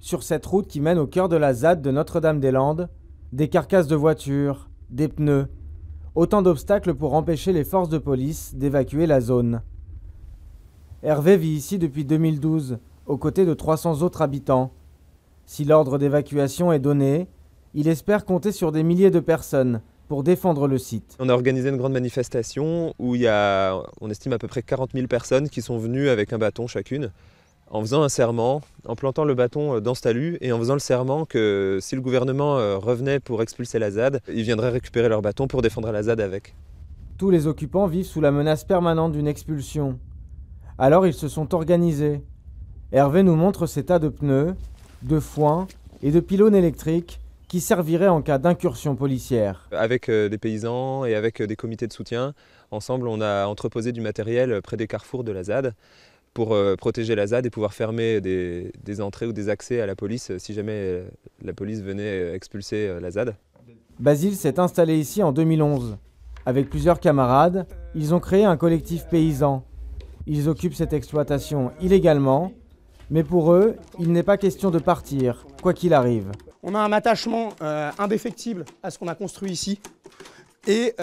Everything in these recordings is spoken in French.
Sur cette route qui mène au cœur de la ZAD de Notre-Dame-des-Landes, des carcasses de voitures, des pneus, autant d'obstacles pour empêcher les forces de police d'évacuer la zone. Hervé vit ici depuis 2012, aux côtés de 300 autres habitants. Si l'ordre d'évacuation est donné, il espère compter sur des milliers de personnes pour défendre le site. On a organisé une grande manifestation où on estime à peu près 40 000 personnes qui sont venues avec un bâton chacune, en faisant un serment, en plantant le bâton dans ce talus et en faisant le serment que si le gouvernement revenait pour expulser la ZAD, ils viendraient récupérer leur bâton pour défendre la ZAD avec. Tous les occupants vivent sous la menace permanente d'une expulsion. Alors ils se sont organisés. Hervé nous montre ces tas de pneus, de foin et de pylônes électriques qui serviraient en cas d'incursion policière. Avec des paysans et avec des comités de soutien, ensemble on a entreposé du matériel près des carrefours de la ZAD pour protéger la ZAD et pouvoir fermer des entrées ou des accès à la police si jamais la police venait expulser la ZAD. Basile s'est installé ici en 2011. Avec plusieurs camarades, ils ont créé un collectif paysan. Ils occupent cette exploitation illégalement, mais pour eux, il n'est pas question de partir, quoi qu'il arrive. On a un attachement indéfectible à ce qu'on a construit ici et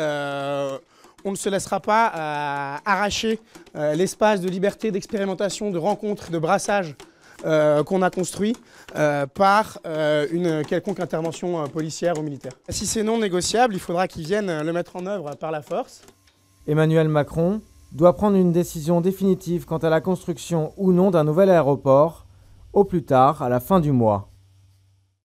on ne se laissera pas arracher l'espace de liberté, d'expérimentation, de rencontre, de brassage qu'on a construit par une quelconque intervention policière ou militaire. Si c'est non négociable, il faudra qu'ils viennent le mettre en œuvre par la force. Emmanuel Macron doit prendre une décision définitive quant à la construction ou non d'un nouvel aéroport, au plus tard à la fin du mois.